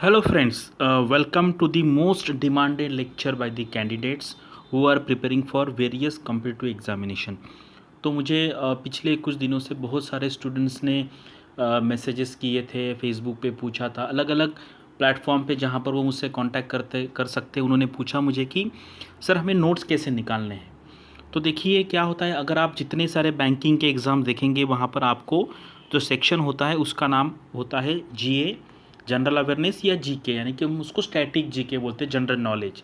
Hello friends, welcome to the most demanded lecture by the candidates who are preparing for various competitive examination। तो मुझे पिछले कुछ दिनों से बहुत सारे स्टूडेंट्स ने मैसेजेस किए थे, फेसबुक पे पूछा था, अलग अलग प्लेटफॉर्म पे जहाँ पर वो मुझसे कांटेक्ट कर सकते, उन्होंने पूछा मुझे कि सर हमें नोट्स कैसे निकालने हैं। तो देखिए क्या होता है, अगर आप जितने सारे बैंकिंग के एग्ज़ाम देखेंगे वहाँ पर आपको जो सेक्शन होता है उसका नाम होता है जीए, जनरल अवेयरनेस, या जीके, यानी कि हम उसको स्टैटिक जीके बोलते हैं, जनरल नॉलेज।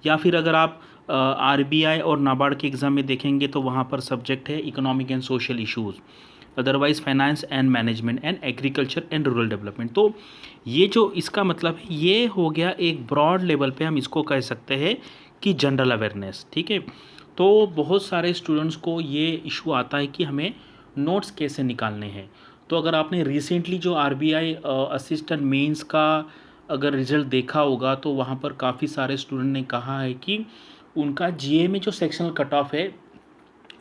या फिर अगर आप आरबीआई और नाबार्ड के एग्ज़ाम में देखेंगे तो वहाँ पर सब्जेक्ट है economic and social issues, otherwise finance and management and agriculture and rural development. तो ये जो इसका मतलब है, ये हो गया एक ब्रॉड लेवल पे हम इसको कह सकते हैं कि जनरल अवेयरनेस। ठीक है, तो बहुत सारे स्टूडेंट्स को ये इशू आता है कि हमें नोट्स कैसे निकालने हैं। तो अगर आपने रिसेंटली जो आरबीआई असिस्टेंट मेंस का अगर रिज़ल्ट देखा होगा तो वहाँ पर काफ़ी सारे स्टूडेंट ने कहा है कि उनका जीए में जो सेक्शनल कट ऑफ है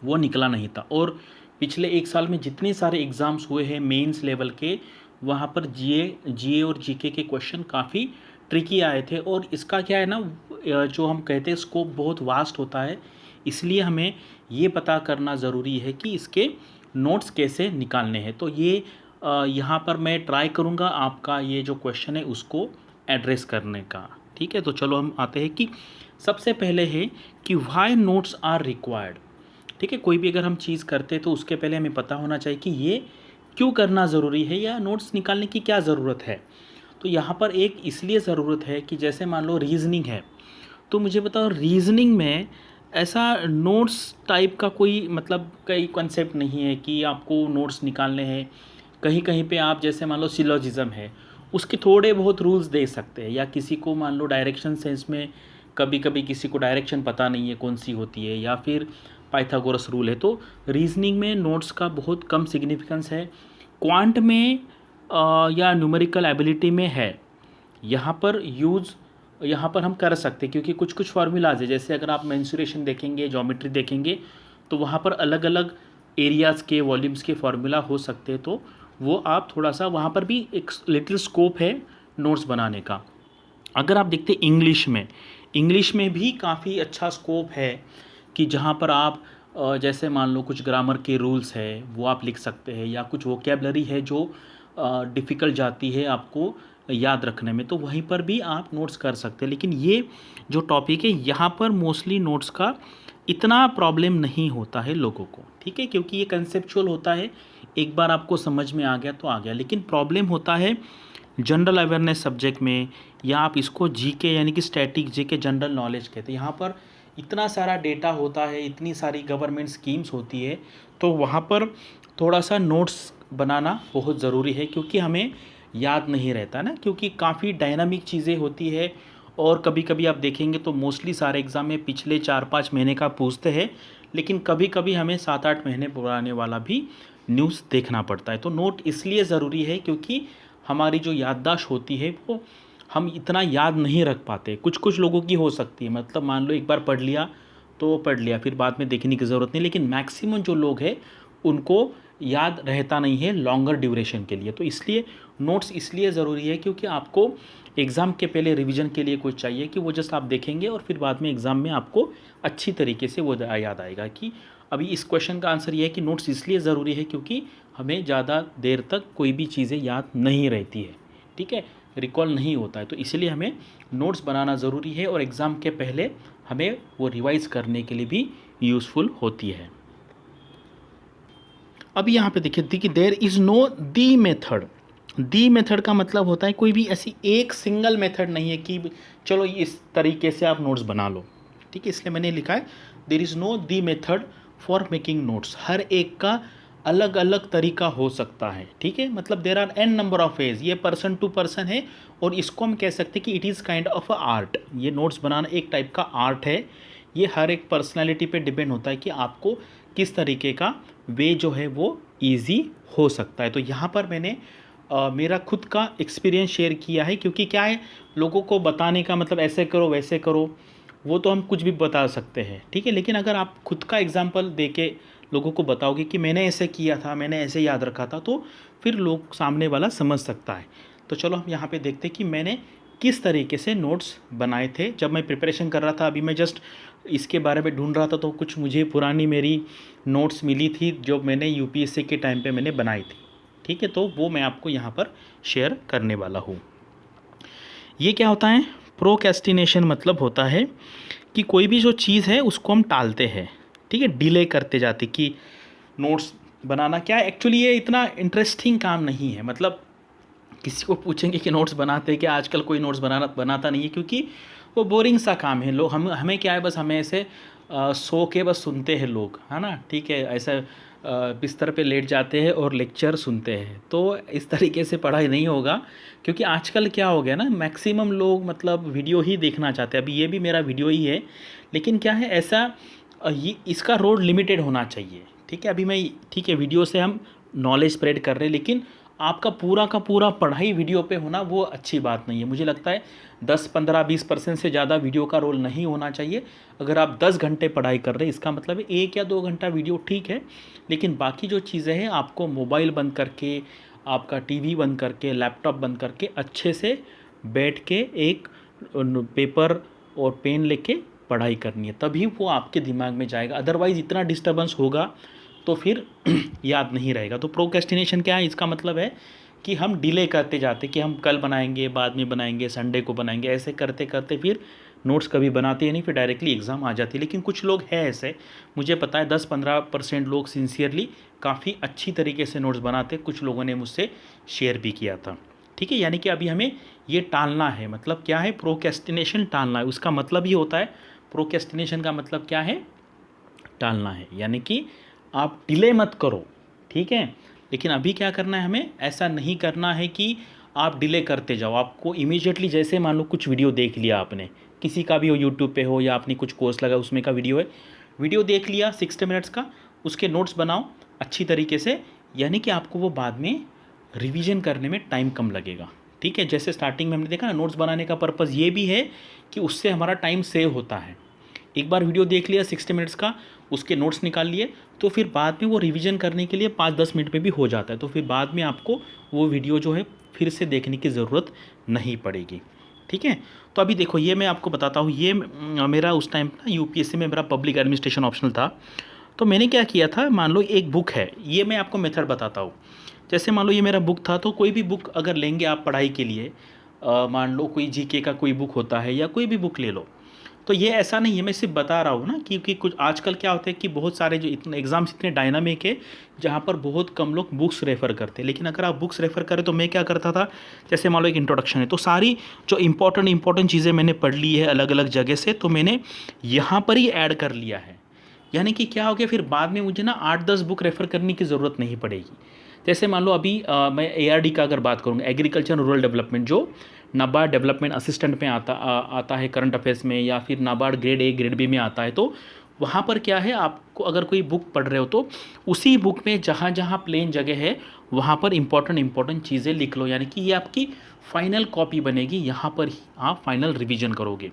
वो निकला नहीं था। और पिछले एक साल में जितने सारे एग्ज़ाम्स हुए हैं मेंस लेवल के, वहाँ पर जीए और जीके के क्वेश्चन काफ़ी ट्रिकी आए थे। और इसका क्या है ना, जो हम कहते हैं स्कोप बहुत वास्ट होता है, इसलिए हमें ये पता करना ज़रूरी है कि इसके नोट्स कैसे निकालने हैं। तो ये यहाँ पर मैं ट्राई करूँगा आपका ये जो क्वेश्चन है उसको एड्रेस करने का। ठीक है, तो चलो हम आते हैं कि सबसे पहले है कि व्हाई नोट्स आर रिक्वायर्ड। ठीक है, कोई भी अगर हम चीज़ करते हैं तो उसके पहले हमें पता होना चाहिए कि ये क्यों करना ज़रूरी है या नोट्स निकालने की क्या ज़रूरत है। तो यहाँ पर एक इसलिए ज़रूरत है कि जैसे मान लो रीजनिंग है, तो मुझे बताओ रीजनिंग में ऐसा नोट्स टाइप का कोई मतलब कई कॉन्सेप्ट नहीं है कि आपको नोट्स निकालने हैं। कहीं कहीं पे आप जैसे मान लो सिलोजिज़म है, उसके थोड़े बहुत रूल्स दे सकते हैं, या किसी को मान लो डायरेक्शन सेंस में कभी कभी किसी को डायरेक्शन पता नहीं है कौन सी होती है, या फिर पाइथागोरस रूल है। तो रीजनिंग में नोट्स का बहुत कम सिग्निफिकेंस है। क्वांट में या न्यूमेरिकल एबिलिटी में है, यहाँ पर यूज़ यहाँ पर हम कर सकते हैं, क्योंकि कुछ कुछ फार्मूलाज है। जैसे अगर आप मेंसुरेशन देखेंगे, ज्योमेट्री देखेंगे, तो वहाँ पर अलग अलग एरियाज़ के वॉल्यूम्स के फार्मूला हो सकते हैं। तो वो आप थोड़ा सा वहाँ पर भी एक लिटिल स्कोप है नोट्स बनाने का। अगर आप देखते इंग्लिश में भी काफ़ी अच्छा स्कोप है कि जहाँ पर आप जैसे मान लो कुछ ग्रामर के रूल्स है वो आप लिख सकते हैं, या कुछ वोकेबलरी है जो डिफ़िकल्ट जाती है आपको याद रखने में, तो वहीं पर भी आप नोट्स कर सकते हैं। लेकिन ये जो टॉपिक है यहाँ पर मोस्टली नोट्स का इतना प्रॉब्लम नहीं होता है लोगों को। ठीक है, क्योंकि ये कंसेप्चुअल होता है, एक बार आपको समझ में आ गया तो आ गया। लेकिन प्रॉब्लम होता है जनरल अवेयरनेस सब्जेक्ट में, या आप इसको जीके यानी कि स्टैटिक जीके जनरल नॉलेज कहते हैं। यहाँ पर इतना सारा डेटा होता है, इतनी सारी गवर्नमेंट स्कीम्स होती है, तो वहाँ पर थोड़ा सा नोट्स बनाना बहुत ज़रूरी है, क्योंकि हमें याद नहीं रहता ना, क्योंकि काफ़ी डायनामिक चीज़ें होती है। और कभी कभी आप देखेंगे तो मोस्टली सारे एग्ज़ाम में पिछले 4-5 महीने का पूछते हैं, लेकिन कभी कभी हमें 7-8 महीने पुराने वाला भी न्यूज़ देखना पड़ता है। तो नोट इसलिए ज़रूरी है क्योंकि हमारी जो याददाश्त होती है वो हम इतना याद नहीं रख पाते। कुछ कुछ लोगों की हो सकती है, मतलब मान लो एक बार पढ़ लिया तो पढ़ लिया, फिर बाद में देखने की ज़रूरत नहीं। लेकिन मैक्सिमम जो लोग हैं उनको याद रहता नहीं है लॉन्गर ड्यूरेशन के लिए। तो इसलिए नोट्स इसलिए ज़रूरी है क्योंकि आपको एग्ज़ाम के पहले रिवीजन के लिए कुछ चाहिए कि वो जस्ट आप देखेंगे और फिर बाद में एग्ज़ाम में आपको अच्छी तरीके से वो याद आएगा। कि अभी इस क्वेश्चन का आंसर ये है कि नोट्स इसलिए ज़रूरी है क्योंकि हमें ज़्यादा देर तक कोई भी चीज़ें याद नहीं रहती है। ठीक है, रिकॉल नहीं होता है, तो इसलिए हमें नोट्स बनाना ज़रूरी है, और एग्ज़ाम के पहले हमें वो रिवाइज़ करने के लिए भी यूज़फुल होती है। अभी यहाँ पे देखिए there is no the method. The method का मतलब होता है कोई भी ऐसी एक सिंगल मेथड नहीं है कि चलो इस तरीके से आप नोट्स बना लो। ठीक है, इसलिए मैंने लिखा है there is no the method for making notes. हर एक का अलग अलग तरीका हो सकता है। ठीक है, मतलब there are an number of ways, ये पर्सन टू पर्सन है, और इसको हम कह सकते हैं कि it is kind of a art. ये नोट्स बनाना एक टाइप का आर्ट है। ये हर एक पर्सनैलिटी पे डिपेंड होता है कि आपको किस तरीके का वे जो है वो ईजी हो सकता है। तो यहाँ पर मैंने मेरा खुद का एक्सपीरियंस शेयर किया है, क्योंकि क्या है, लोगों को बताने का मतलब ऐसे करो वैसे करो, वो तो हम कुछ भी बता सकते हैं। ठीक है, लेकिन अगर आप खुद का एग्जांपल दे के लोगों को बताओगे कि मैंने ऐसे किया था, मैंने ऐसे याद रखा था, तो फिर लोग सामने वाला समझ सकता है। तो चलो हम यहाँ पे देखते हैं कि मैंने किस तरीके से नोट्स बनाए थे जब मैं प्रिपरेशन कर रहा था। अभी मैं जस्ट इसके बारे में ढूंढ रहा था तो कुछ मुझे पुरानी मेरी नोट्स मिली थी जो मैंने यूपीएससी के टाइम पे मैंने बनाई थी। ठीक है, तो वो मैं आपको यहाँ पर शेयर करने वाला हूँ। ये क्या होता है, प्रोक्रेस्टिनेशन मतलब होता है कि कोई भी जो चीज़ है उसको हम टालते हैं, ठीक है, डिले करते जाते कि नोट्स बनाना क्या है। एक्चुअली ये इतना इंटरेस्टिंग काम नहीं है, मतलब किसी को पूछेंगे कि नोट्स बनाते हैं क्या, आजकल कोई नोट्स बनाता नहीं है, क्योंकि वो बोरिंग सा काम है। लोग हमें क्या है, बस हमें ऐसे सो के बस सुनते हैं लोग, है ना, ठीक है, ऐसा बिस्तर पे लेट जाते हैं और लेक्चर सुनते हैं। तो इस तरीके से पढ़ाई नहीं होगा, क्योंकि आजकल क्या हो गया ना, मैक्सिमम लोग मतलब वीडियो ही देखना चाहते हैं। अभी ये भी मेरा वीडियो ही है, लेकिन क्या है ऐसा, ये इसका रोड लिमिटेड होना चाहिए। ठीक है, अभी मैं, ठीक है, वीडियो से हम नॉलेज स्प्रेड कर रहे हैं, लेकिन आपका पूरा का पूरा पढ़ाई वीडियो पे होना वो अच्छी बात नहीं है। मुझे लगता है 10, 15, 20% से ज़्यादा वीडियो का रोल नहीं होना चाहिए। अगर आप 10 घंटे पढ़ाई कर रहे हैं, इसका मतलब है 1 या 2 घंटा वीडियो ठीक है, लेकिन बाकी जो चीज़ें हैं आपको मोबाइल बंद करके, आपका टीवी बंद करके, लैपटॉप बंद करके अच्छे से बैठ के एक पेपर और पेन लेके पढ़ाई करनी है, तभी वो आपके दिमाग में जाएगा। अदरवाइज़ इतना डिस्टर्बेंस होगा तो फिर याद नहीं रहेगा। तो प्रोक्रेस्टिनेशन क्या है, इसका मतलब है कि हम डिले करते जाते कि हम कल बनाएंगे, बाद में बनाएंगे, संडे को बनाएंगे, ऐसे करते करते फिर नोट्स कभी बनाते ही नहीं, फिर डायरेक्टली एग्ज़ाम आ जाती है। लेकिन कुछ लोग हैं ऐसे, मुझे पता है 10-15% लोग सिंसियरली काफ़ी अच्छी तरीके से नोट्स बनाते, कुछ लोगों ने मुझसे शेयर भी किया था। ठीक है, यानी कि अभी हमें ये टालना है। मतलब क्या है, प्रोक्रेस्टिनेशन टालना है, उसका मतलब ही होता है, प्रोक्रेस्टिनेशन का मतलब क्या है, टालना है, यानी कि आप डिले मत करो, ठीक है। लेकिन अभी क्या करना है, हमें ऐसा नहीं करना है कि आप डिले करते जाओ। आपको इमीडिएटली, जैसे मान लो कुछ वीडियो देख लिया आपने, किसी का भी हो, यूट्यूब पे हो या आपने कुछ कोर्स लगा उसमें का वीडियो है, वीडियो देख लिया 60 मिनट्स का, उसके नोट्स बनाओ अच्छी तरीके से, यानी कि आपको वो बाद में रिवीजन करने में टाइम कम लगेगा। ठीक है, जैसे स्टार्टिंग में हमने देखा ना, नोट्स बनाने का पर्पज़ ये भी है कि उससे हमारा टाइम सेव होता है। एक बार वीडियो देख लिया 60 मिनट्स का, उसके नोट्स निकाल लिए, तो फिर बाद में वो रिवीजन करने के लिए 5-10 मिनट में भी हो जाता है। तो फिर बाद में आपको वो वीडियो जो है फिर से देखने की ज़रूरत नहीं पड़ेगी। ठीक है, तो अभी देखो, ये मैं आपको बताता हूँ, ये मेरा उस टाइम ना यूपीएससी में मेरा पब्लिक एडमिनिस्ट्रेशन ऑप्शनल था। तो मैंने क्या किया था, मान लो एक बुक है, ये मैं आपको मेथड बताता हूँ। जैसे मान लो ये मेरा बुक था, तो कोई भी बुक अगर लेंगे आप पढ़ाई के लिए, मान लो कोई जीके का कोई बुक होता है या कोई भी बुक ले लो, तो ये ऐसा नहीं है, मैं सिर्फ बता रहा हूँ ना, क्योंकि कुछ आजकल क्या होता है कि बहुत सारे जो इतने एग्ज़ाम्स इतने डायनामिक है जहाँ पर बहुत कम लोग बुक्स रेफ़र करते हैं। लेकिन अगर आप बुक्स रेफ़र करें तो मैं क्या करता था, जैसे मान लो एक इंट्रोडक्शन है, तो सारी जो इंपॉर्टेंट चीज़ें मैंने पढ़ ली है अलग अलग जगह से, तो मैंने यहाँ पर ही ऐड कर लिया है। यानी कि क्या हो गया, फिर बाद में मुझे ना 8-10 बुक रेफ़र करने की ज़रूरत नहीं पड़ेगी। जैसे मान लो अभी मैं एआरडी का अगर बात करूँगा, एग्रीकल्चर रूरल डेवलपमेंट, जो नाबार्ड डेवलपमेंट असिस्टेंट में आता है करंट अफेयर्स में, या फिर NABARD grade A grade B में आता है, तो वहाँ पर क्या है, आपको अगर कोई बुक पढ़ रहे हो तो उसी बुक में जहाँ जहाँ प्लेन जगह है वहाँ पर इंपॉर्टेंट चीज़ें लिख लो, यानी कि ये आपकी फाइनल कॉपी बनेगी, यहाँ पर ही आप फाइनल रिवीजन करोगे।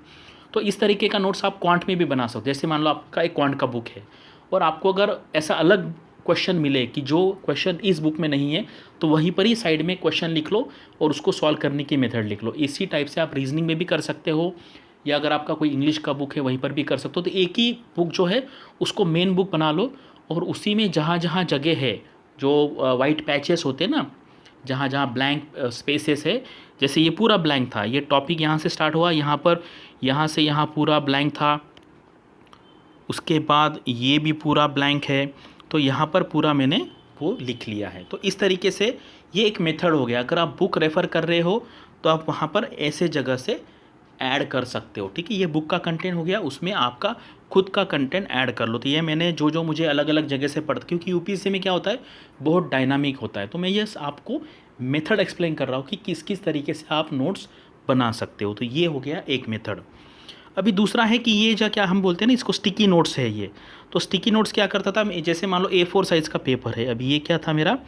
तो इस तरीके का नोट्स आप क्वांट में भी बना सकते हो। जैसे मान लो आपका एक क्वांट का बुक है और आपको अगर ऐसा अलग क्वेश्चन मिले कि जो क्वेश्चन इस बुक में नहीं है, तो वहीं पर ही साइड में क्वेश्चन लिख लो और उसको सॉल्व करने की मेथड लिख लो। इसी टाइप से आप रीजनिंग में भी कर सकते हो, या अगर आपका कोई इंग्लिश का बुक है वहीं पर भी कर सकते हो। तो एक ही बुक जो है उसको मेन बुक बना लो, और उसी में जहाँ जहाँ जगह है, जो वाइट पैचेस होते हैं ना, जहाँ जहाँ ब्लैंक स्पेसेस है, जैसे ये पूरा ब्लैंक था, ये टॉपिक यहाँ से स्टार्ट हुआ, यहाँ पर यहाँ से यहाँ पूरा ब्लैंक था, उसके बाद ये भी पूरा ब्लैंक है, तो यहाँ पर पूरा मैंने वो लिख लिया है। तो इस तरीके से ये एक मेथड हो गया। अगर आप बुक रेफ़र कर रहे हो तो आप वहाँ पर ऐसे जगह से ऐड कर सकते हो। ठीक है, ये बुक का कंटेंट हो गया, उसमें आपका खुद का कंटेंट ऐड कर लो। तो ये मैंने जो मुझे अलग अलग जगह से पढ़ता, क्योंकि यूपीएससी में क्या होता है, बहुत डायनामिक होता है, तो मैं ये आपको मेथड एक्सप्लेन कर रहा हूँ कि किस किस तरीके से आप नोट्स बना सकते हो। तो ये हो गया एक मेथड। अभी दूसरा है कि ये जो क्या हम बोलते हैं ना, इसको स्टिकी नोट्स है ये। तो स्टिकी नोट्स क्या करता था, जैसे मान लो A4 साइज़ का पेपर है, अभी ये क्या था मेरा,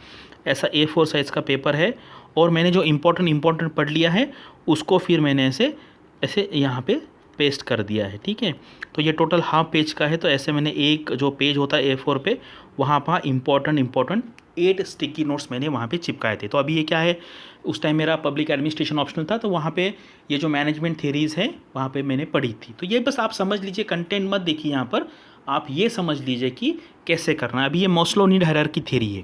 ऐसा A4 साइज़ का पेपर है, और मैंने जो इम्पोर्टेंट पढ़ लिया है उसको फिर मैंने ऐसे ऐसे यहाँ पे पेस्ट कर दिया है। ठीक है, तो ये टोटल हाफ पेज का है, तो ऐसे मैंने एक जो पेज होता है A4 पे, वहाँ पर इम्पोर्टेंट 8 स्टिकी नोट्स मैंने वहाँ पे चिपकाए थे। तो अभी ये क्या है, उस टाइम मेरा पब्लिक एडमिनिस्ट्रेशन ऑप्शनल था, तो वहाँ पे ये जो मैनेजमेंट थेरीज़ है वहाँ पे मैंने पढ़ी थी। तो ये बस आप समझ लीजिए, कंटेंट मत देखिए यहाँ पर, आप ये समझ लीजिए कि कैसे करना है। अभी ये मास्लो नीड हायरार्की थ्योरी है,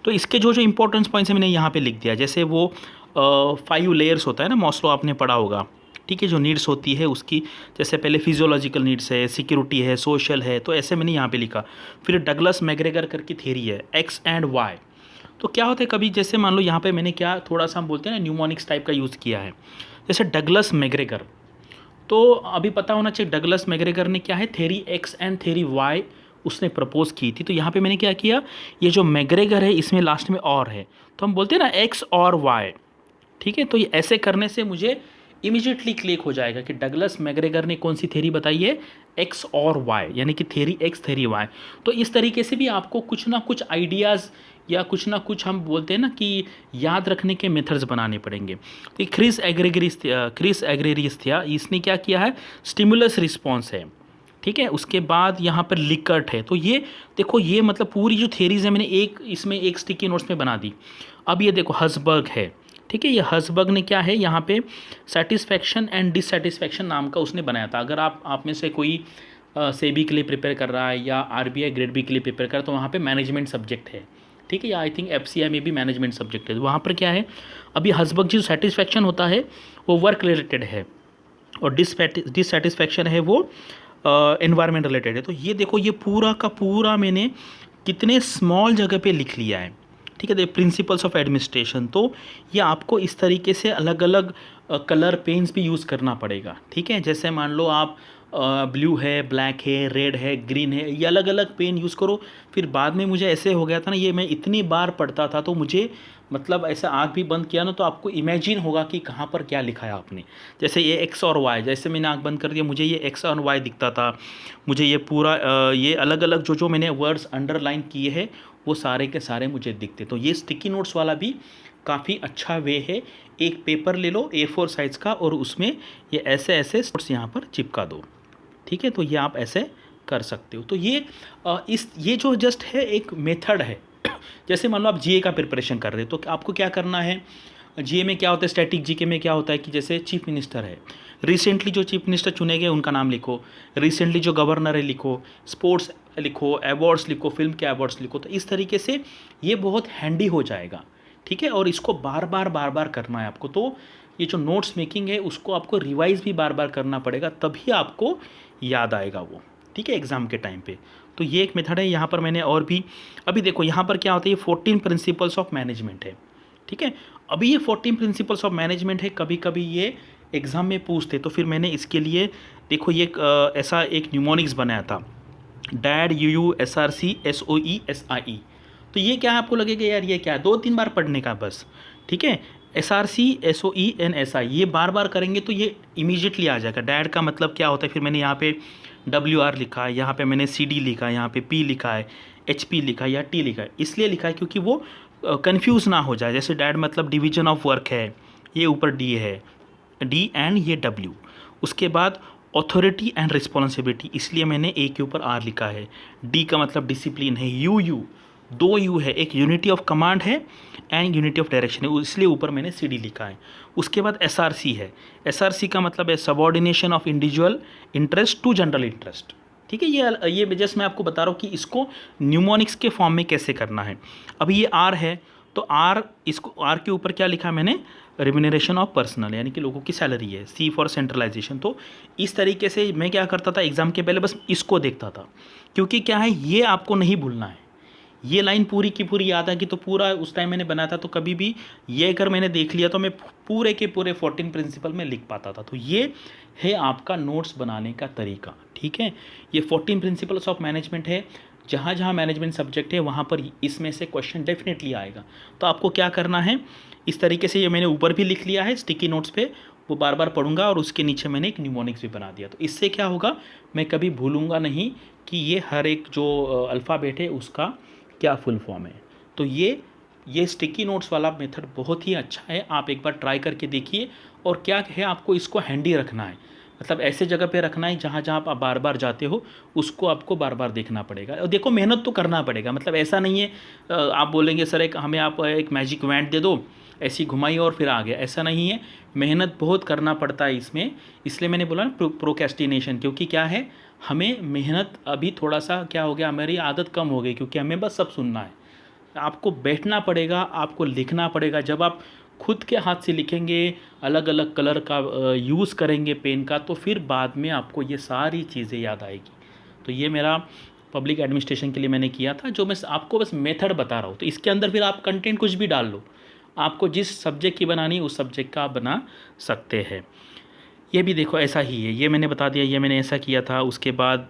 तो इसके जो जो इंपॉर्टेंस पॉइंट्स है मैंने यहाँ पे लिख दिया। जैसे वो 5 लेयर्स होता है ना, मास्लो आपने पढ़ा होगा, ठीक है, जो नीड्स होती है उसकी, जैसे पहले फिजियोलॉजिकल नीड्स है, सिक्योरिटी है, सोशल है, तो ऐसे मैंने यहाँ पे लिखा। फिर डगलस मैग्रेगर करके थ्योरी है, एक्स एंड वाई। तो क्या होता है, कभी जैसे मान लो यहाँ पे मैंने क्या थोड़ा सा हम बोलते हैं ना न्यूमोनिक्स टाइप का यूज़ किया है, जैसे डगलस मैग्रेगर। तो अभी पता होना चाहिए डगलस मैग्रेगर ने क्या है, theory X and theory Y उसने प्रपोज की थी। तो यहाँ पे मैंने क्या किया, ये जो मैग्रेगर है इसमें लास्ट में और है, तो हम बोलते हैं ना एक्स और वाई, ठीक है। तो ये ऐसे करने से मुझे इमीजिएटली क्लिक हो जाएगा कि डगलस मैग्रेगर ने कौन सी थ्योरी बताई है, एक्स और वाई, यानी कि थ्योरी एक्स थ्योरी वाई। तो इस तरीके से भी आपको कुछ ना कुछ आइडियाज़ या कुछ ना कुछ हम बोलते हैं ना कि याद रखने के मेथड्स बनाने पड़ेंगे। तो क्रिस एग्रेरियस था, इसने क्या किया है, स्टिमुलस रिस्पॉन्स है, ठीक है। उसके बाद यहाँ पर लिकर्ट है। तो ये देखो, ये मतलब पूरी जो थ्योरीज है मैंने एक इसमें एक स्टिकी नोट्स में बना दी। अब ये देखो हर्ज़बर्ग है, ठीक है। ये हर्ज़बर्ग ने क्या है यहाँ पे, सेटिस्फैक्शन एंड डिससेटिस्फैक्शन नाम का उसने बनाया था। अगर आप में से कोई सेबी के लिए प्रिपेयर कर रहा है या आरबीआई ग्रेड बी के लिए प्रिपेयर कर रहा है, तो वहाँ पे मैनेजमेंट सब्जेक्ट है, ठीक है, या आई थिंक एफसीआई में भी मैनेजमेंट सब्जेक्ट है। तो वहाँ पर क्या है, अभी हर्ज़बर्ग जो सेटिस्फैक्शन होता है वो वर्क रिलेटेड है, और डिससेटिस्फैक्शन है वो एनवायरनमेंट रिलेटेड है। तो ये देखो, ये पूरा का पूरा मैंने कितने स्मॉल जगह पे लिख लिया है, ठीक है। प्रिंसिपल्स ऑफ एडमिनिस्ट्रेशन, तो ये आपको इस तरीके से अलग अलग कलर पेन्स भी यूज़ करना पड़ेगा, ठीक है। जैसे मान लो आप ब्लू है, ब्लैक है, रेड है, ग्रीन है, ये अलग अलग पेन यूज़ करो। फिर बाद में मुझे ऐसे हो गया था ना, ये मैं इतनी बार पढ़ता था तो मुझे मतलब ऐसा आँख भी बंद किया ना तो आपको इमेजिन होगा कि कहाँ पर क्या लिखा है आपने। जैसे ये एक्स और वाई, जैसे मैंने आँख बंद कर दिया मुझे ये एक्स और वाई दिखता था, मुझे ये पूरा ये अलग अलग जो मैंने वर्ड्स अंडरलाइन किए हैं वो सारे के सारे मुझे दिखते। तो ये स्टिकी नोट्स वाला भी काफ़ी अच्छा वे है। एक पेपर ले लो A4 साइज़ का और उसमें ये ऐसे ऐसे नोट्स यहाँ पर चिपका दो, ठीक है। तो ये आप ऐसे कर सकते हो। तो ये जो जस्ट है एक मेथड है। जैसे मान लो आप जीए का प्रिपरेशन कर रहे हो, तो आपको क्या करना है, जीए में क्या होता है, स्टैटिक जीके में क्या होता है कि जैसे चीफ मिनिस्टर है, रिसेंटली जो चीफ मिनिस्टर चुने गए उनका नाम लिखो, रिसेंटली जो गवर्नर है लिखो, स्पोर्ट्स लिखो, अवार्ड्स लिखो, फिल्म के अवार्ड्स लिखो। तो इस तरीके से ये बहुत हैंडी हो जाएगा, ठीक है। और इसको बार बार करना है आपको। तो ये जो नोट्स मेकिंग है उसको आपको रिवाइज भी बार बार करना पड़ेगा, तभी आपको याद आएगा वो, ठीक है, एग्ज़ाम के टाइम पे। तो ये एक मेथड है। यहाँ पर मैंने और भी, अभी देखो यहाँ पर क्या होता है, ये 14 प्रिंसिपल्स ऑफ मैनेजमेंट है, ठीक है। अभी ये 14 प्रिंसिपल्स ऑफ मैनेजमेंट है, कभी कभी ये एग्ज़ाम में पूछते, तो फिर मैंने इसके लिए देखो ये ऐसा एक न्यूमोनिक्स बनाया था, डैड UUSRC SOE SIE। तो ये क्या है, आपको लगेगा यार ये क्या है, 2-3 बार पढ़ने का बस, ठीक है। SRC SOE and SI ये बार बार करेंगे तो ये इमीजिएटली आ जाएगा। डैड का मतलब क्या होता है, फिर मैंने यहाँ पे WR लिखा है, यहाँ पे मैंने CD लिखा है, यहाँ पे P लिखा है, HP लिखा है या T लिखा है, इसलिए लिखा है क्योंकि वो कंफ्यूज ना हो जाए। जैसे डैड मतलब डिवीजन ऑफ वर्क है, ये ऊपर D है, D एंड ये W। उसके बाद अथॉरिटी एंड रिस्पॉन्सिबिलिटी, इसलिए मैंने A के ऊपर R लिखा है। D का मतलब डिसिप्लिन है, U 2 U है, एक यूनिटी ऑफ कमांड है एंड यूनिटी ऑफ डायरेक्शन है, इसलिए ऊपर मैंने CD लिखा है। उसके बाद SRC है, SRC का मतलब है subordination of individual interest to general interest, ठीक है। ये जस्ट मैं आपको बता रहा हूँ कि इसको न्यूमोनिक्स के फॉर्म में कैसे करना है। अभी ये R है, तो R, इसको R के ऊपर क्या लिखा मैंने, रिम्यूनरेशन ऑफ पर्सनल, यानी कि लोगों की सैलरी है। C for centralisation. तो इस तरीके से मैं क्या करता था, एग्ज़ाम के पहले बस इसको देखता था, क्योंकि क्या है ये आपको नहीं भूलना है। ये लाइन पूरी की पूरी याद है कि, तो पूरा उस टाइम मैंने बनाया था, तो कभी भी ये अगर मैंने देख लिया तो मैं पूरे के पूरे 14 प्रिंसिपल में लिख पाता था। तो ये है आपका नोट्स बनाने का तरीका, ठीक है। ये 14 प्रिंसिपल्स ऑफ मैनेजमेंट है, जहाँ जहाँ मैनेजमेंट सब्जेक्ट है वहाँ पर इसमें से क्वेश्चन डेफिनेटली आएगा। तो आपको क्या करना है, इस तरीके से, ये मैंने ऊपर भी लिख लिया है स्टिकी नोट्स पे, वो बार बार पढ़ूंगा, और उसके नीचे मैंने एक न्यूमोनिक्स भी बना दिया। तो इससे क्या होगा, मैं कभी भूलूंगा नहीं कि ये हर एक जो अल्फ़ाबेट है उसका क्या फुल फॉर्म है। तो ये स्टिकी नोट्स वाला मेथड बहुत ही अच्छा है, आप एक बार ट्राई करके देखिए। और क्या है, आपको इसको हैंडी रखना है, मतलब ऐसे जगह पे रखना है जहाँ जहाँ आप बार बार जाते हो उसको आपको बार बार देखना पड़ेगा। और देखो मेहनत तो करना पड़ेगा, मतलब ऐसा नहीं है आप बोलेंगे सर हमें आप एक मैजिक वैंड दे दो, ऐसी घुमाई और फिर आ गया, ऐसा नहीं है। मेहनत बहुत करना पड़ता है इसमें, इसलिए मैंने बोला प्रोक्रेस्टिनेशन, क्योंकि क्या है, हमें मेहनत अभी थोड़ा सा क्या हो गया, हमारी आदत कम हो गई, क्योंकि हमें बस सब सुनना है। आपको बैठना पड़ेगा, आपको लिखना पड़ेगा। जब आप खुद के हाथ से लिखेंगे, अलग अलग कलर का यूज़ करेंगे पेन का, तो फिर बाद में आपको ये सारी चीज़ें याद आएगी। तो ये मेरा पब्लिक एडमिनिस्ट्रेशन के लिए मैंने किया था, जो मैं आपको बस मेथड बता रहा हूँ। तो इसके अंदर फिर आप कंटेंट कुछ भी डाल लो, आपको जिस सब्जेक्ट की बनानी उस सब्जेक्ट का आप बना सकते हैं। ये भी देखो ऐसा ही है, ये मैंने बता दिया, ये मैंने ऐसा किया था। उसके बाद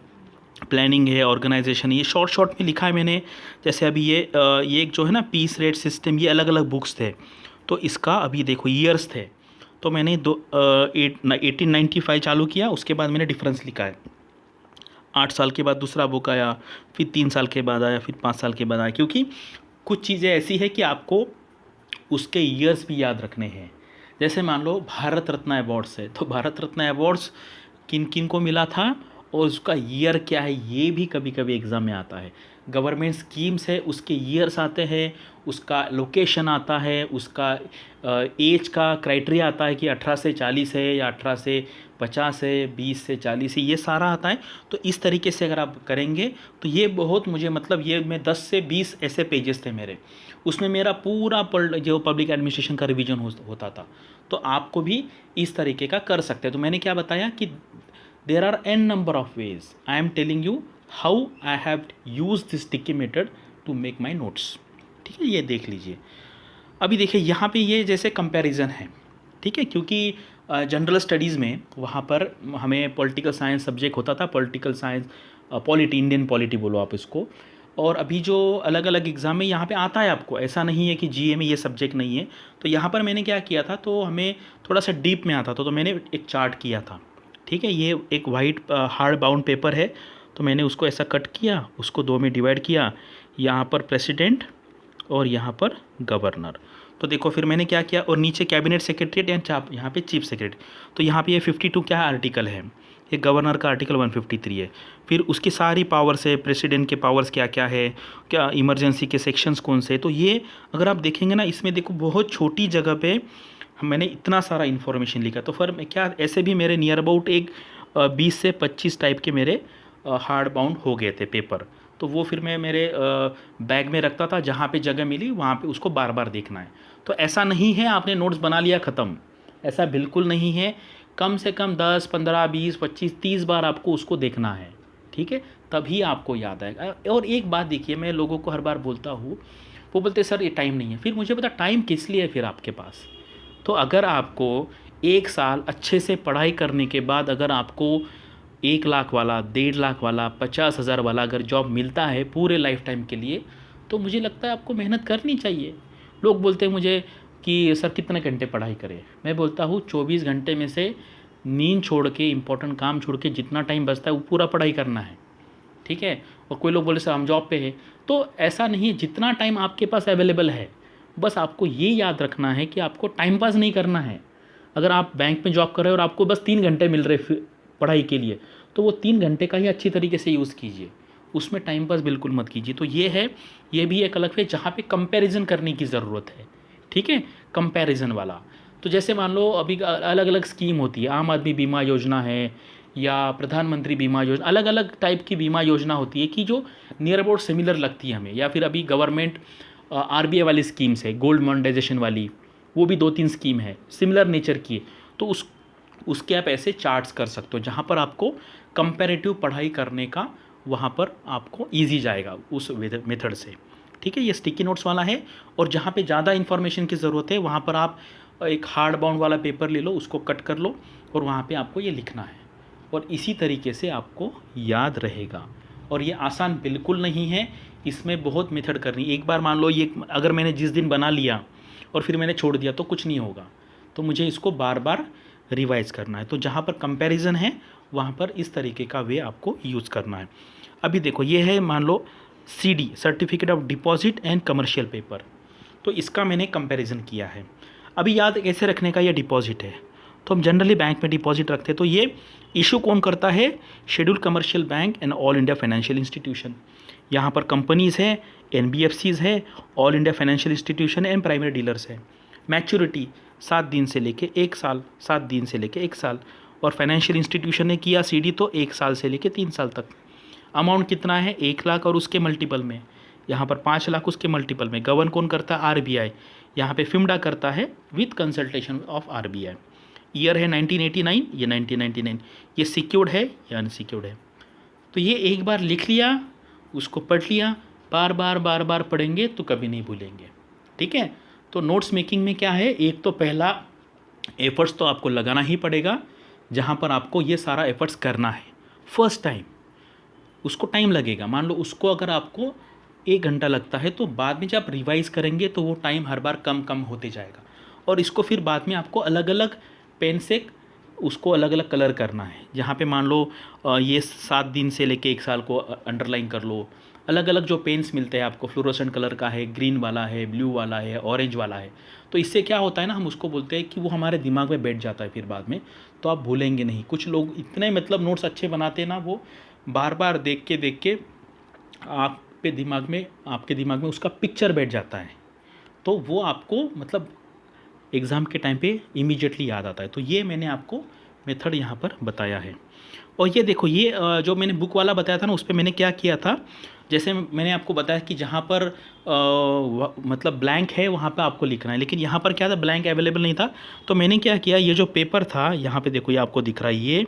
प्लानिंग है, ऑर्गेनाइजेशन, ये शॉर्ट शॉर्ट में लिखा है मैंने। जैसे अभी ये एक जो है ना पीस रेट सिस्टम, ये अलग अलग बुक्स थे, तो इसका अभी देखो ईयर्स थे। तो मैंने 1895 चालू किया, उसके बाद मैंने डिफरेंस लिखा है। 8 साल के बाद दूसरा बुक आया, फिर 3 साल के बाद आया, फिर 5 साल के बाद आया, क्योंकि कुछ चीज़ें ऐसी है कि आपको उसके ईयर्स भी याद रखने हैं। जैसे मान लो भारत रत्न अवार्ड्स है, तो भारत रत्न अवार्ड्स किन किन को मिला था और उसका ईयर क्या है, ये भी कभी कभी एग्ज़ाम में आता है। गवर्नमेंट स्कीम्स है, उसके ईयर्स आते हैं, उसका लोकेशन आता है, उसका एज का क्राइटेरिया आता है कि 18 से 40 है या 18 से 50 है, 20 से 40 है, ये सारा आता है। तो इस तरीके से अगर आप करेंगे तो ये बहुत मुझे मतलब ये मैं 10 से 20 ऐसे पेजेस थे मेरे, उसमें मेरा पूरा जो पब्लिक एडमिनिस्ट्रेशन का रिवीजन होता था। तो आपको भी इस तरीके का कर सकते हैं। तो मैंने क्या बताया कि there are n number of ways, I am telling you how I have use this sticky method to make my notes. ठीक है, ये देख लीजिए। अभी देखिए यहाँ पे ये जैसे कंपैरिजन है, ठीक है, क्योंकि जनरल स्टडीज़ में वहाँ पर हमें पॉलिटिकल साइंस सब्जेक्ट होता था, political science, polity, Indian polity बोलो आप इसको। और अभी जो अलग अलग एग्ज़ाम में यहाँ पे आता है आपको, ऐसा नहीं है कि जीए में ये सब्जेक्ट नहीं है। तो यहाँ पर मैंने क्या किया था, तो हमें थोड़ा सा डीप में आता था, तो मैंने एक चार्ट किया था। ठीक है, ये एक वाइट हार्ड बाउंड पेपर है, तो मैंने उसको ऐसा कट किया, उसको 2 में डिवाइड किया, यहाँ पर प्रेसिडेंट और यहाँ पर गवर्नर। तो देखो फिर मैंने क्या किया, और नीचे कैबिनेट सेक्रेटरी या यहाँ पे चीफ सेक्रेटरी। तो यहाँ पे ये 52 क्या आर्टिकल है, ये गवर्नर का आर्टिकल 153 है। फिर उसकी सारी पावर्स है, प्रेसिडेंट के पावर्स क्या क्या है, क्या इमरजेंसी के सेक्शंस कौन से। तो ये अगर आप देखेंगे ना, इसमें देखो बहुत छोटी जगह पे मैंने इतना सारा इन्फॉर्मेशन लिखा। तो फिर क्या ऐसे भी मेरे नियर अबाउट एक 20 से 25 टाइप के मेरे हार्ड बाउंड हो गए थे पेपर। तो वो फिर मैं मेरे बैग में रखता था, जहाँ पे जगह मिली वहाँ पे उसको बार बार देखना है। तो ऐसा नहीं है आपने नोट्स बना लिया ख़त्म, ऐसा बिल्कुल नहीं है। कम से कम 10, 15, 20, 25, 30 बार आपको उसको देखना है, ठीक है, तभी आपको याद आएगा। और एक बात देखिए, मैं लोगों को हर बार बोलता हूँ, वो बोलते सर ये टाइम नहीं है। फिर मुझे पता टाइम किस लिए है फिर आपके पास। तो अगर आपको 1 साल अच्छे से पढ़ाई करने के बाद अगर आपको 1 लाख वाला, 1.5 लाख वाला, 50,000 वाला अगर जॉब मिलता है पूरे लाइफ टाइम के लिए, तो मुझे लगता है आपको मेहनत करनी चाहिए। लोग बोलते हैं मुझे कि सर कितने घंटे पढ़ाई करें। मैं बोलता हूँ 24 घंटे में से नींद छोड़ के, इंपॉर्टेंट काम छोड़ के जितना टाइम बचता है वो पूरा पढ़ाई करना है, ठीक है। और कोई लोग बोले सर हम जॉब पे है, तो ऐसा नहीं है, जितना टाइम आपके पास अवेलेबल है, बस आपको ये याद रखना है कि आपको टाइम पास नहीं करना है। अगर आप बैंक में जॉब कर रहे हो और आपको बस 3 घंटे मिल रहे पढ़ाई के लिए, तो वो 3 घंटे का ही अच्छी तरीके से यूज़ कीजिए, उसमें टाइम पास बिल्कुल मत कीजिए। तो ये है, ये भी एक अलग है जहाँ पे कंपैरिजन करने की ज़रूरत है, ठीक है, कंपैरिजन वाला। तो जैसे मान लो अभी अलग अलग स्कीम होती है, आम आदमी बीमा योजना है या प्रधानमंत्री बीमा योजना, अलग अलग टाइप की बीमा योजना होती है कि जो नियर अबाउट सिमिलर लगती है हमें। या फिर अभी गवर्नमेंट आरबीआई वाली स्कीम्स है, गोल्ड मॉनेटाइजेशन वाली, वो भी 2-3 स्कीम है सिमिलर नेचर की। तो उसके आप ऐसे चार्ट्स कर सकते हो जहाँ पर आपको कंपैरेटिव पढ़ाई करने का वहाँ पर आपको ईजी जाएगा उस मेथड से, ठीक है। ये स्टिकी नोट्स वाला है। और जहाँ पे ज़्यादा इन्फॉर्मेशन की ज़रूरत है वहाँ पर आप एक हार्ड बाउंड वाला पेपर ले लो, उसको कट कर लो और वहाँ पे आपको ये लिखना है, और इसी तरीके से आपको याद रहेगा। और ये आसान बिल्कुल नहीं है, इसमें बहुत मेथड करनी। एक बार मान लो ये अगर मैंने जिस दिन बना लिया और फिर मैंने छोड़ दिया तो कुछ नहीं होगा, तो मुझे इसको बार बार रिवाइज़ करना है। तो जहाँ पर कंपैरिजन है वहाँ पर इस तरीके का वे आपको यूज़ करना है। अभी देखो ये है, मान लो CD, certificate of deposit and commercial paper, तो इसका मैंने कंपैरिजन किया है। अभी याद कैसे रखने का, ये डिपॉजिट है, तो हम जनरली बैंक में डिपॉजिट रखते हैं। तो ये इशू कौन करता है, schedule commercial bank and all India financial institution. यहाँ पर कंपनीज़ है, NBFCs है, all India financial institution and primary dealers है। मैच्योरिटी 7 दिन से लेके 1 साल, 7 दिन से लेके 1 साल। और फाइनेंशियल इंस्टीट्यूशन ने किया सीडी तो 1 साल से लेके 3 साल तक। अमाउंट कितना है, 1 लाख और उसके मल्टीपल में, यहाँ पर 5 लाख उसके मल्टीपल में। गवर्न कौन करता है, आरबीआई, यहाँ पे फिम्डा करता है with consultation of RBI. Year है 1989, ये 1999। ये सिक्योर्ड है या अनसिक्योर्ड है। तो ये एक बार लिख लिया, उसको पढ़ लिया, बार बार बार बार पढ़ेंगे तो कभी नहीं भूलेंगे। ठीक है। तो नोट्स मेकिंग में क्या है, एक तो पहला एफर्ट्स तो आपको लगाना ही पड़ेगा, जहाँ पर आपको ये सारा एफर्ट्स करना है फर्स्ट टाइम। उसको टाइम लगेगा, मान लो उसको अगर आपको 1 घंटा लगता है तो बाद में जब आप रिवाइज़ करेंगे तो वो टाइम हर बार कम कम होते जाएगा। और इसको फिर बाद में आपको अलग अलग पेन से उसको अलग अलग कलर करना है। जहाँ पे मान लो ये 7 दिन से लेके 1 साल को अंडरलाइन कर लो। अलग अलग जो पेन्स मिलते हैं आपको, फ्लोरोसेंट कलर का है, ग्रीन वाला है, ब्लू वाला है, ऑरेंज वाला है। तो इससे क्या होता है ना, हम उसको बोलते हैं कि वो हमारे दिमाग में बैठ जाता है फिर बाद में, तो आप भूलेंगे नहीं। कुछ लोग इतने मतलब नोट्स अच्छे बनाते हैं ना, वो बार बार देख के आपके दिमाग में उसका पिक्चर बैठ जाता है, तो वो आपको मतलब एग्ज़ाम के टाइम पे इमीडिएटली याद आता है। तो ये मैंने आपको मेथड यहाँ पर बताया है। और ये देखो, ये जो मैंने बुक वाला बताया था ना, उस पर मैंने क्या किया था, जैसे मैंने आपको बताया कि जहाँ पर मतलब ब्लैंक है वहाँ पे आपको लिखना है, लेकिन यहाँ पर क्या था, ब्लैंक अवेलेबल नहीं था। तो मैंने क्या किया, ये जो पेपर था यहाँ पे देखो, ये आपको दिख रहा है, ये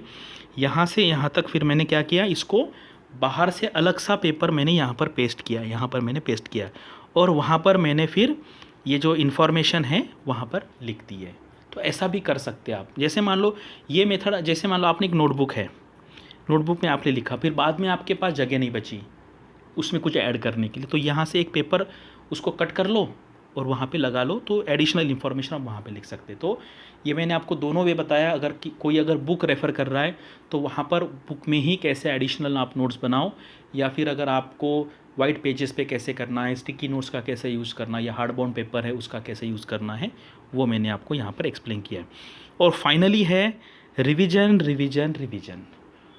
यहाँ से यहाँ तक, फिर मैंने क्या किया, इसको बाहर से अलग सा पेपर मैंने यहाँ पर पेस्ट किया, यहाँ पर मैंने पेस्ट किया, और वहाँ पर मैंने फिर ये जो इन्फॉर्मेशन है वहाँ पर लिख दी है। तो ऐसा भी कर सकते हैं आप। जैसे मान लो ये मेथड, जैसे मान लो आपने एक नोटबुक है, नोटबुक में आपने लिखा, फिर बाद में आपके पास जगह नहीं बची उसमें कुछ ऐड करने के लिए, तो यहाँ से एक पेपर उसको कट कर लो और वहाँ पे लगा लो, तो एडिशनल इन्फॉर्मेशन आप वहाँ पे लिख सकते। तो ये मैंने आपको दोनों वे बताया। अगर कोई अगर बुक रेफ़र कर रहा है तो वहाँ पर बुक में ही कैसे एडिशनल आप नोट्स बनाओ, या फिर अगर आपको वाइट पेजेस पे कैसे करना है, स्टिकी नोट्स का कैसे यूज़ करना है, या हार्ड बाउंड पेपर है उसका कैसे यूज़ करना है, वो मैंने आपको यहाँ पर एक्सप्लेन किया है। और फाइनली है रिविज़न रिविज़न रिविज़न।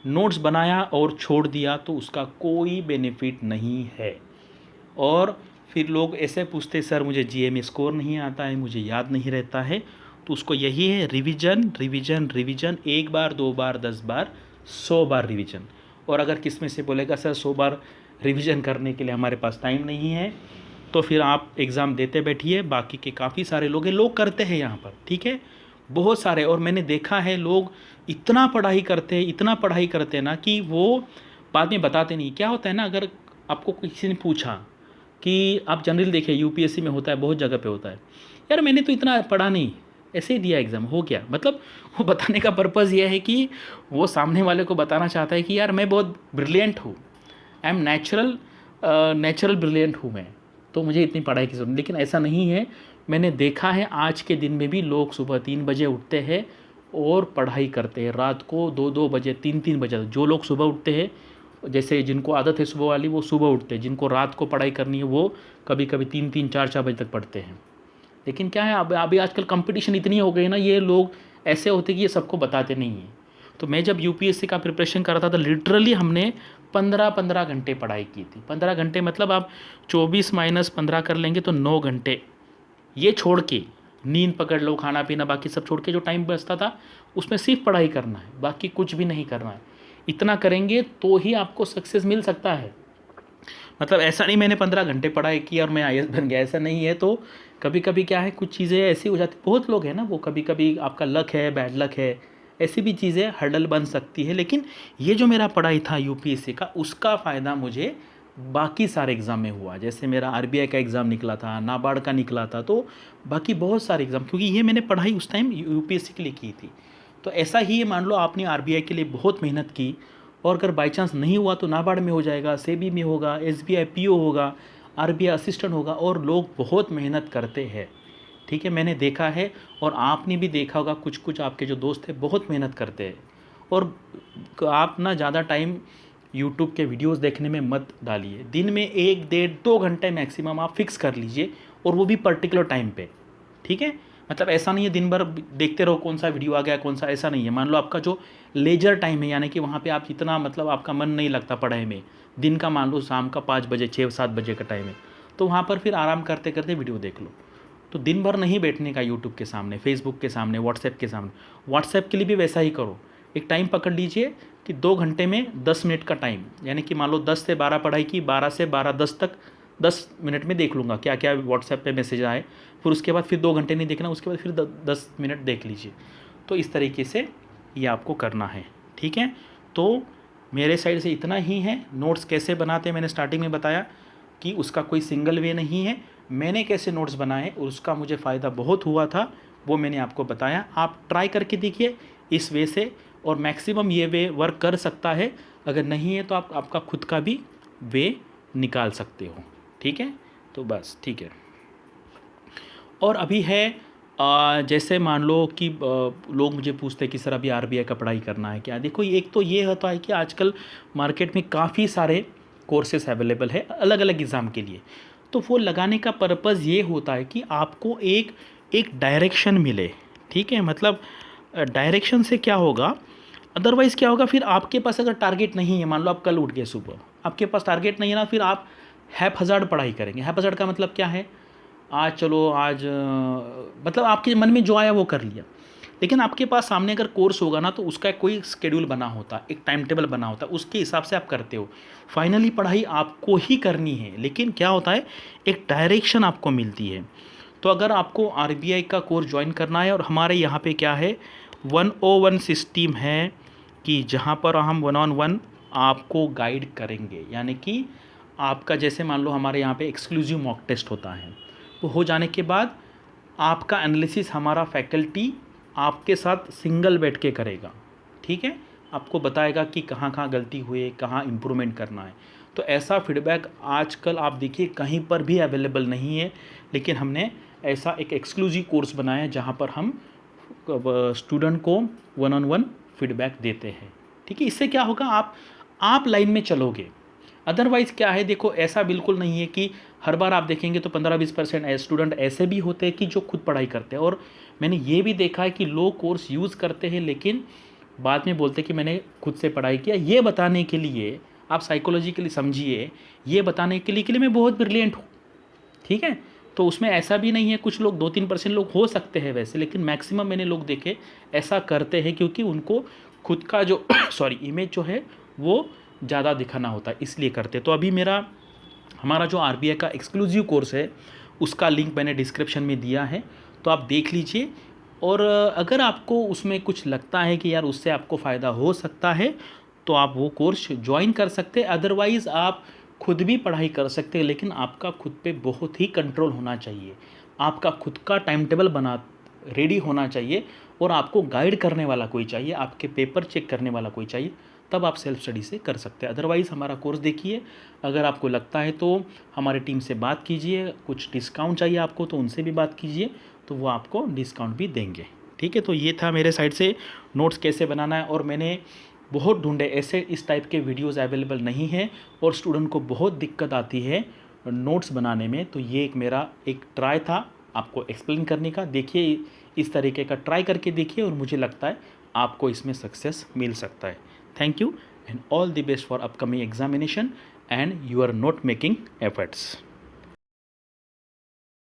नोट्स बनाया और छोड़ दिया तो उसका कोई बेनिफिट नहीं है। और फिर लोग ऐसे पूछते, सर मुझे जीए में स्कोर नहीं आता है, मुझे याद नहीं रहता है, तो उसको यही है, रिवीजन रिवीजन रिवीजन, 1 बार 2 बार 10 बार 100 बार रिवीजन। और अगर किस में से बोलेगा सर 100 बार रिवीजन करने के लिए हमारे पास टाइम नहीं है, तो फिर आप एग्ज़ाम देते बैठिए। बाकी के काफ़ी सारे लोग करते हैं यहाँ पर, ठीक है, बहुत सारे। और मैंने देखा है लोग इतना पढ़ाई करते हैं ना कि वो बाद में बताते नहीं। क्या होता है ना, अगर आपको किसी ने पूछा कि आप जनरल देखिए यूपीएससी में होता है, बहुत जगह पे होता है, यार मैंने तो इतना पढ़ा नहीं, ऐसे ही दिया एग्ज़ाम, हो गया। मतलब वो बताने का पर्पज़ ये है कि वो सामने वाले को बताना चाहता है कि यार मैं बहुत ब्रिलियंट हूँ, आई एम नेचुरल ब्रिलियंट हूँ मैं, तो मुझे इतनी पढ़ाई की ज़रूरत। लेकिन ऐसा नहीं है। मैंने देखा है आज के दिन में भी लोग सुबह 3 बजे उठते हैं और पढ़ाई करते हैं, रात को 2-2 बजे 3-3 बजे। जो लोग सुबह उठते हैं, जैसे जिनको आदत है सुबह वाली, वो सुबह उठते हैं। जिनको रात को पढ़ाई करनी है वो कभी कभी 3-3 4-4 बजे तक पढ़ते हैं। लेकिन क्या है, अब अभी आजकल कंपटीशन इतनी हो गई ना, ये लोग ऐसे होते कि ये सबको बताते नहीं हैं। तो मैं जब यूपीएससी का प्रिपरेशन कर रहा था तो लिटरली हमने 15-15 घंटे पढ़ाई की थी। 15 घंटे मतलब आप 24 माइनस 15 कर लेंगे तो 9 घंटे। ये छोड़ के नींद पकड़ लो, खाना पीना बाकी सब छोड़ के जो टाइम बचता था उसमें सिर्फ पढ़ाई करना है, बाकी कुछ भी नहीं करना है। इतना करेंगे तो ही आपको सक्सेस मिल सकता है। मतलब ऐसा नहीं मैंने 15 घंटे पढ़ाई की और मैं आईएएस बन गया, ऐसा नहीं है। तो कभी कभी क्या है, कुछ चीज़ें ऐसी हो जाती, बहुत लोग हैं ना, वो कभी कभी आपका लक है, बैड लक है, ऐसी भी चीज़ें हर्डल बन सकती है। लेकिन ये जो मेरा पढ़ाई था यूपीएससी का, उसका फ़ायदा मुझे बाकी सारे एग्ज़ाम में हुआ। जैसे मेरा आरबीआई का एग्ज़ाम निकला था, नाबार्ड का निकला था, तो बाकी बहुत सारे एग्ज़ाम, क्योंकि ये मैंने पढ़ाई उस टाइम यूपीएससी के लिए की थी। तो ऐसा ही मान लो आपने आरबीआई के लिए बहुत मेहनत की और अगर बाई चांस नहीं हुआ तो नाबार्ड में हो जाएगा, सेबी में होगा, एसबीआई पीओ होगा, आरबीआई असिस्टेंट होगा। और लोग बहुत मेहनत करते हैं, ठीक है, मैंने देखा है और आपने भी देखा होगा। कुछ कुछ आपके जो दोस्त हैं बहुत मेहनत करते हैं। और आप ना ज़्यादा टाइम यूट्यूब के वीडियोस देखने में मत डालिए। दिन में 1-1.5-2 घंटे मैक्सिमम आप फिक्स कर लीजिए, और वो भी पर्टिकुलर टाइम पे, ठीक है। मतलब ऐसा नहीं है दिन भर देखते रहो कौन सा वीडियो आ गया कौन सा, ऐसा नहीं है। मान लो आपका जो लेजर टाइम है, यानी कि वहाँ पे आप इतना मतलब आपका मन नहीं लगता पढ़ाई में, दिन का मान लो शाम का 5 बजे 6-7 बजे का टाइम है, तो वहाँ पर फिर आराम करते करते वीडियो देख लो। तो दिन भर नहीं बैठने का यूट्यूब के सामने, फेसबुक के सामने, व्हाट्सएप के सामने। व्हाट्सएप के लिए भी वैसा ही करो, एक टाइम पकड़ लीजिए कि 2 घंटे में 10 मिनट का टाइम, यानी कि मान लो 10 से 12 पढ़ाई की, 12 से 12:10 तक 10 मिनट में देख लूँगा क्या क्या व्हाट्सएप पे मैसेज आए, फिर उसके बाद फिर 2 घंटे नहीं देखना, उसके बाद फिर 10 मिनट देख लीजिए। तो इस तरीके से ये आपको करना है, ठीक है। तो मेरे साइड से इतना ही है। नोट्स कैसे बनाते हैं मैंने स्टार्टिंग में बताया कि उसका कोई सिंगल वे नहीं है। मैंने कैसे नोट्स बनाए और उसका मुझे फ़ायदा बहुत हुआ था, वो मैंने आपको बताया। आप ट्राई करके देखिए इस वे से, और मैक्सिमम ये वे वर्क कर सकता है। अगर नहीं है तो आप आपका खुद का भी वे निकाल सकते हो, ठीक है। तो बस ठीक है। और अभी है जैसे मान लो कि लोग मुझे पूछते हैं कि सर अभी आरबीआई का पढ़ाई करना है क्या। देखो, एक तो ये होता है कि आजकल मार्केट में काफ़ी सारे कोर्सेस अवेलेबल है अलग अलग एग्ज़ाम के लिए। तो वो लगाने का पर्पज़ ये होता है कि आपको एक एक डायरेक्शन मिले, ठीक है। मतलब डायरेक्शन से क्या होगा, अदरवाइज़ क्या होगा, फिर आपके पास अगर टारगेट नहीं है, मान लो आप कल उठ गए सुबह, आपके पास टारगेट नहीं है ना, फिर आप हैपहज़ार्ड पढ़ाई करेंगे। हैपहज़ार्ड का मतलब क्या है, आज चलो आज मतलब आपके मन में जो आया वो कर लिया। लेकिन आपके पास सामने अगर कोर्स होगा ना, तो उसका कोई स्केड्यूल बना होता है, एक टाइम टेबल बना होता है, उसके हिसाब से आप करते हो। फाइनली पढ़ाई आपको ही करनी है, लेकिन क्या होता है, एक डायरेक्शन आपको मिलती है। तो अगर आपको आरबीआई का कोर्स ज्वाइन करना है, और हमारे यहाँ पे क्या है, 101 सिस्टम है कि जहाँ पर हम 1-on-1 आपको गाइड करेंगे। यानी कि आपका जैसे मान लो हमारे यहाँ पे एक्सक्लूसिव मॉक टेस्ट होता है, वो हो जाने के बाद आपका एनालिसिस हमारा फैकल्टी आपके साथ सिंगल बैठ के करेगा, ठीक है। आपको बताएगा कि कहाँ कहाँ गलती हुई है, कहाँ इम्प्रूवमेंट करना है। तो ऐसा फीडबैक आजकल आप देखिए कहीं पर भी अवेलेबल नहीं है, लेकिन हमने ऐसा एक एक्सक्लूसिव कोर्स बनाया है जहाँ पर हम स्टूडेंट को 1-on-1 फीडबैक देते हैं, ठीक है। इससे क्या होगा, आप लाइन में चलोगे। अदरवाइज़ क्या है, देखो ऐसा बिल्कुल नहीं है कि हर बार आप देखेंगे तो 15-20% स्टूडेंट ऐसे भी होते हैं कि जो खुद पढ़ाई करते हैं। और मैंने ये भी देखा है कि लोग कोर्स यूज़ करते हैं, लेकिन बाद में बोलते हैं कि मैंने खुद से पढ़ाई किया। ये बताने के लिए आप साइकोलॉजिकली समझिए, ये बताने के लिए मैं बहुत ब्रिलियंट हूँ, ठीक है। तो उसमें ऐसा भी नहीं है, कुछ लोग 2-3% लोग हो सकते हैं वैसे, लेकिन मैक्सिमम मैंने लोग देखे ऐसा करते हैं क्योंकि उनको खुद का जो सॉरी इमेज जो है वो ज़्यादा दिखाना होता है, इसलिए करते। तो अभी हमारा जो आरबीआई का एक्सक्लूसिव कोर्स है उसका लिंक मैंने डिस्क्रिप्शन में दिया है, तो आप देख लीजिए। और अगर आपको उसमें कुछ लगता है कि यार उससे आपको फ़ायदा हो सकता है, तो आप वो कोर्स ज्वाइन कर सकते हैं। अदरवाइज़ आप खुद भी पढ़ाई कर सकते हैं, लेकिन आपका खुद पे बहुत ही कंट्रोल होना चाहिए। आपका खुद का टाइम टेबल रेडी होना चाहिए, और आपको गाइड करने वाला कोई चाहिए, आपके पेपर चेक करने वाला कोई चाहिए, तब आप सेल्फ स्टडी से कर सकते हैं। अदरवाइज़ हमारा कोर्स देखिए, अगर आपको लगता है तो हमारी टीम से बात कीजिए, कुछ डिस्काउंट चाहिए आपको तो उनसे भी बात कीजिए, तो वो आपको डिस्काउंट भी देंगे, ठीक है। तो ये था मेरे साइड से नोट्स कैसे बनाना है। और मैंने बहुत ढूंढे, ऐसे इस टाइप के वीडियोस अवेलेबल नहीं है, और स्टूडेंट को बहुत दिक्कत आती है नोट्स बनाने में। तो ये मेरा एक ट्राई था आपको एक्सप्लेन करने का। देखिए इस तरीके का ट्राई करके देखिए, और मुझे लगता है आपको इसमें सक्सेस मिल सकता है। Thank you and all the best for upcoming examination and your note making efforts.